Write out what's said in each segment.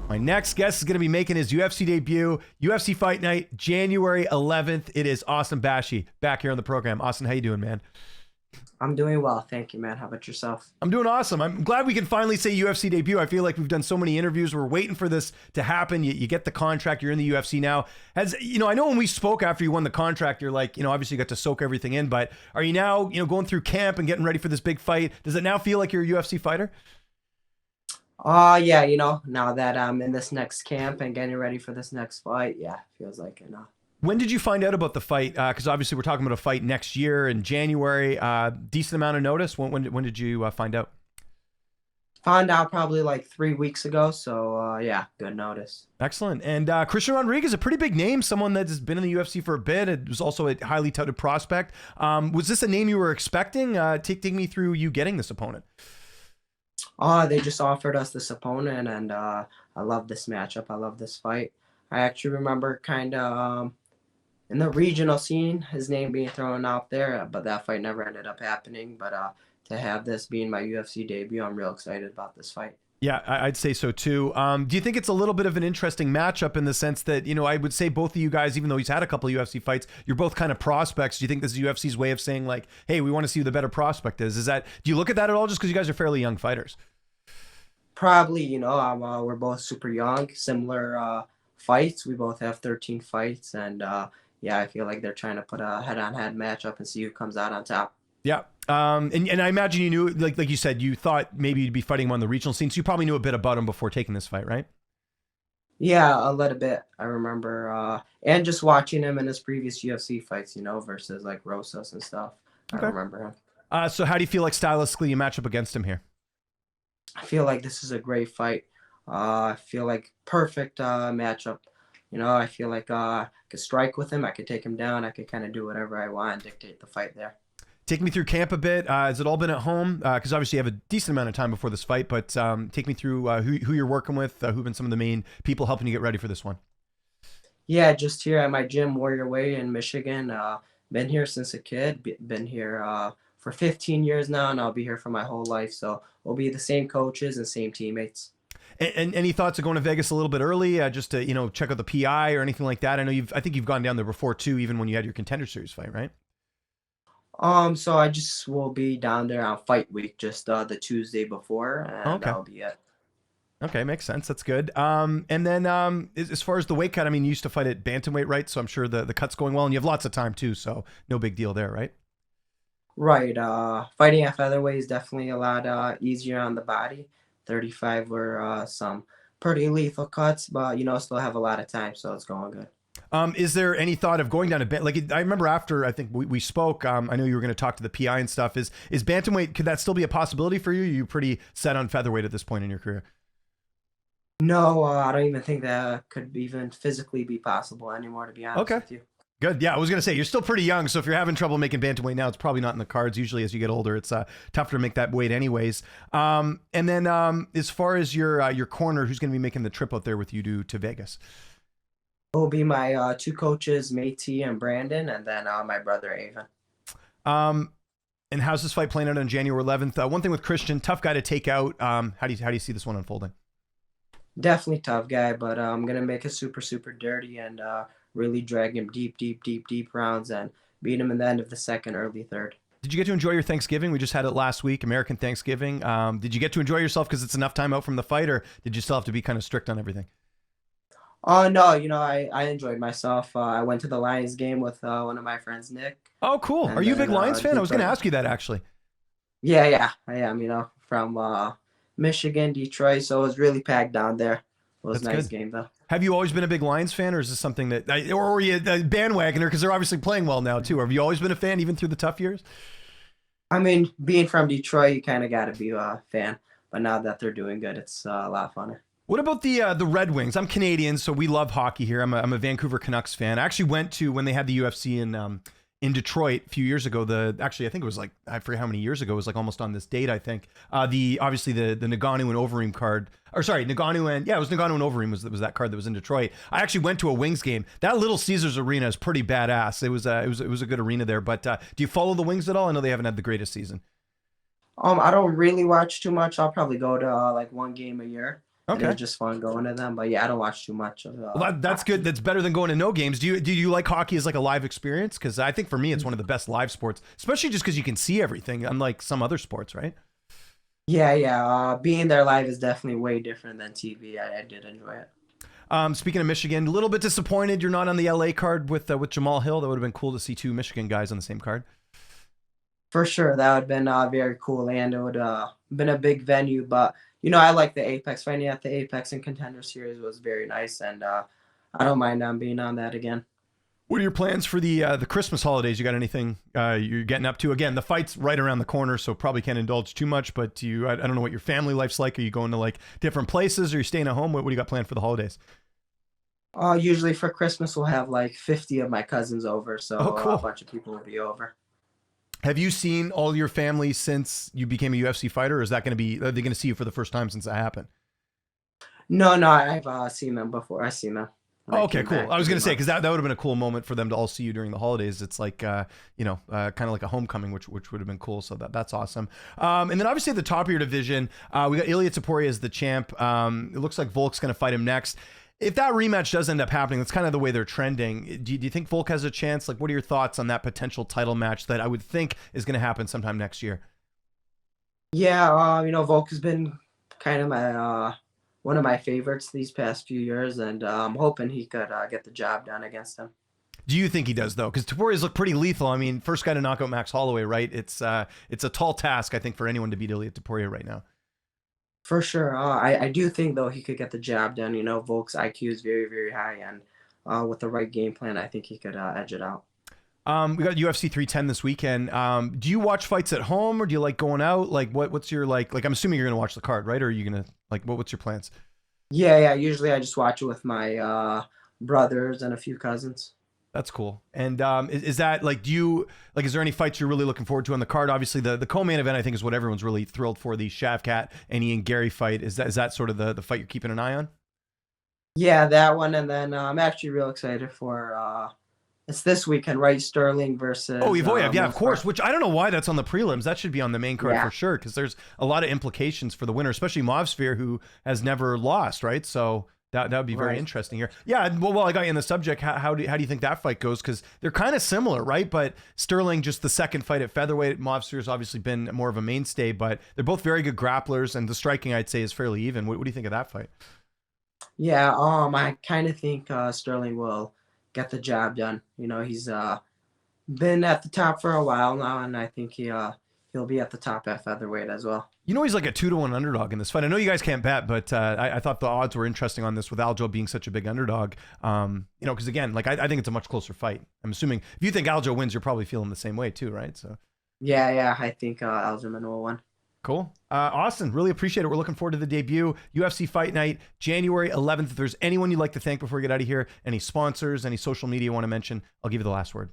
My next guest is going to be making his UFC debut, UFC Fight Night, January 11th. It is Austin Bashi back here on the program. Austin, how you doing, man? I'm doing well. Thank you, man. How about yourself? I'm doing awesome. I'm glad we can finally say UFC debut. I feel like we've done so many interviews. We're waiting for this to happen. You get the contract. You're in the UFC now. I know when we spoke after you won the contract, you're like, obviously you got to soak everything in, but are you now, going through camp and getting ready for this big fight? Does it now feel like you're a UFC fighter? Yeah, now that I'm in this next camp and getting ready for this next fight, yeah, feels like it now. When did you find out about the fight? Because obviously we're talking about a fight next year in January. Decent amount of notice. When did you find out? Found out probably like 3 weeks ago, so yeah, good notice. Excellent. And Christian Rodriguez, a pretty big name, someone that has been in the UFC for a bit. It was also a highly touted prospect. Was this a name you were expecting? Take me through you getting this opponent. They just offered us this opponent, and I love this matchup. I love this fight. I actually remember kind of in the regional scene, his name being thrown out there, but that fight never ended up happening. But to have this being my UFC debut, I'm real excited about this fight. Yeah, I'd say so too. Do you think it's a little bit of an interesting matchup in the sense that, I would say both of you guys, even though he's had a couple of UFC fights, you're both kind of prospects. Do you think this is UFC's way of saying like, hey, we want to see who the better prospect is? Do you look at that at all just because you guys are fairly young fighters? Probably, we're both super young, similar fights. We both have 13 fights, and yeah, I feel like they're trying to put a head-on-head matchup and see who comes out on top. Yeah. And I imagine you knew, like you said, you thought maybe you'd be fighting him on the regional scene, so you probably knew a bit about him before taking this fight, right? Yeah, a little bit. I remember, and just watching him in his previous UFC fights, versus like Rosas and stuff. Okay. I remember him. So how do you feel like stylistically you match up against him here? I feel like this is a great fight. I feel like perfect matchup. I feel like I could strike with him. I could take him down. I could kind of do whatever I want and dictate the fight there. Take me through camp a bit. Has it all been at home? Because obviously you have a decent amount of time before this fight, but take me through who you're working with, who've been some of the main people helping you get ready for this one. Yeah, just here at my gym, Warrior Way in Michigan. Been here since a kid. Been here for 15 years now, and I'll be here for my whole life. So we'll be the same coaches and same teammates. And any thoughts of going to Vegas a little bit early, just to check out the PI or anything like that? I think you've gone down there before too, even when you had your Contender Series fight, right? So I just will be down there on fight week, just the Tuesday before, and Okay. that'll be it. Okay, makes sense. That's good. And then as far as the weight cut, I mean, you used to fight at bantamweight, right? So I'm sure the cut's going well, and you have lots of time too, so no big deal there, right? Right. Fighting at featherweight is definitely a lot easier on the body. 35 were some pretty lethal cuts, but still have a lot of time, so it's going good. Is there any thought of going down to I remember after I think we spoke, I know you were going to talk to the PI and stuff. Is bantamweight, could that still be a possibility for you? Are you pretty set on featherweight at this point in your career? No, I don't even think that could even physically be possible anymore, to be honest with you. Good. Yeah, I was going to say, you're still pretty young, so if you're having trouble making bantamweight now, it's probably not in the cards. Usually as you get older, it's tougher to make that weight anyways. And then as far as your corner, who's going to be making the trip out there with you to Vegas? It will be my two coaches, Métis and Brandon, and then my brother, Avon. And how's this fight playing out on January 11th? One thing with Christian, tough guy to take out. How do you see this one unfolding? Definitely tough guy, but I'm going to make it super, super dirty and really drag him deep rounds and beat him in the end of the second, early third. Did you get to enjoy your Thanksgiving? We just had it last week, American Thanksgiving. Did you get to enjoy yourself because it's enough time out from the fight, or did you still have to be kind of strict on everything? No, I enjoyed myself. I went to the Lions game with one of my friends, Nick. Oh, cool. Are you a big Lions fan? I was going to ask you that, actually. Yeah, I am, from Michigan, Detroit, so it was really packed down there. It was a nice game, though. Have you always been a big Lions fan, or is this something that, or were you a bandwagoner because they're obviously playing well now too? Have you always been a fan even through the tough years? I mean, being from Detroit, you kind of got to be a fan, but now that they're doing good, it's a lot funner. What about the Red Wings? I'm Canadian, so we love hockey here. I'm a Vancouver Canucks fan. I actually went to when they had the UFC in Detroit a few years ago. I think it was like, I forget how many years ago. It was like almost on this date, I think. Obviously the Nagano and Overeem card, or sorry, Nagano and Overeem was that card that was in Detroit. I actually went to a Wings game. That Little Caesars arena is pretty badass. It was a good arena there. But do you follow the Wings at all? I know they haven't had the greatest season. I don't really watch too much. I'll probably go to like one game a year. and it was Okay. just fun going to them. But yeah, I don't watch too much of Well, that's good. hockey. That's better than going to no games. Do you like hockey as like a live experience? Because I think for me, it's one of the best live sports, especially just because you can see everything, unlike some other sports, right? Yeah, yeah. Being there live is definitely way different than TV. I did enjoy it. Speaking of Michigan, a little bit disappointed you're not on the LA card with Jamal Hill. That would have been cool to see two Michigan guys on the same card. For sure, that would have been very cool, and it would been a big venue. But I like the Apex. Fighting at the Apex and Contender Series was very nice, and I don't mind being on that again. What are your plans for the Christmas holidays? You got anything you're getting up to? Again, the fight's right around the corner, so probably can't indulge too much. But I don't know what your family life's like. Are you going to like different places, or are you staying at home? What do you got planned for the holidays? Usually for Christmas we'll have like 50 of my cousins over, so Oh, a cool. bunch of people will be over. Have you seen all your family since you became a UFC fighter? Or is that going to be? Are they going to see you for the first time since that happened? No, no, I've seen them before. I've seen them when Oh, I okay, came cool. back I was pretty going to say much. because that would have been a cool moment for them to all see you during the holidays. It's like kind of like a homecoming, which would have been cool. So that's awesome. And then obviously at the top of your division, we got Ilya Taporia as the champ. It looks like Volk's going to fight him next. If that rematch does end up happening, that's kind of the way they're trending. Do you think Volk has a chance? Like, what are your thoughts on that potential title match that I would think is going to happen sometime next year? Yeah, Volk has been kind of my one of my favorites these past few years, and I'm hoping he could get the job done against him. Do you think he does though? Because Taporia's look pretty lethal. I mean, first guy to knock out Max Holloway, right? It's a tall task, I think, for anyone to beat Ilya Taporia right now. For sure. I do think though he could get the job done. Volk's IQ is very, very high, and with the right game plan, I think he could edge it out. We got UFC 310 this weekend. Do you watch fights at home or do you like going out? Like what's your like I'm assuming you're gonna watch the card, right? Or are you gonna like what's your plans? Yeah, yeah. Usually I just watch it with my brothers and a few cousins. That's cool. And is that like do you like is there any fights you're really looking forward to on the card? Obviously the co-main event I think is what everyone's really thrilled for, the Shavkat and Ian Gary fight. Is that sort of the fight you're keeping an eye on? Yeah, that one, and then I'm actually real excited for it's this weekend, right? Sterling Oh, versus Evoyev, yeah, of Mosfar. course. Which I don't know why that's on the prelims. That should be on the main card Yeah, for sure, because there's a lot of implications for the winner, especially Movsphere, who has never lost, right? So that would be very right. interesting here. Yeah, well, while I got you in the subject, how do you think that fight goes? Because they're kind of similar, right? But Sterling, just the second fight at featherweight. Movsphere's obviously been more of a mainstay, but they're both very good grapplers, and the striking, I'd say, is fairly even. What do you think of that fight? Yeah, I kind of think Sterling will get the job done. He's been at the top for a while now, and I think he'll be at the top at featherweight as well. He's like a 2-1 underdog in this fight. I know you guys can't bet, but I thought the odds were interesting on this with Aljo being such a big underdog. Because again, like I think it's a much closer fight. I'm assuming if you think Aljo wins, you're probably feeling the same way too, right? So Yeah, yeah, I think Aljamain will win. cool. Austin, really appreciate it. We're looking forward to the debut. UFC Fight Night, January 11th. If there's anyone you'd like to thank before we get out of here, any sponsors, any social media you want to mention, I'll give you the last word.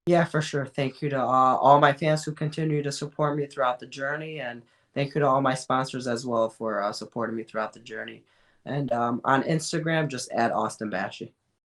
Yeah, for sure. Thank you to all my fans who continue to support me throughout the journey, and thank you to all my sponsors as well for supporting me throughout the journey. And on Instagram, just add Austin Bashi.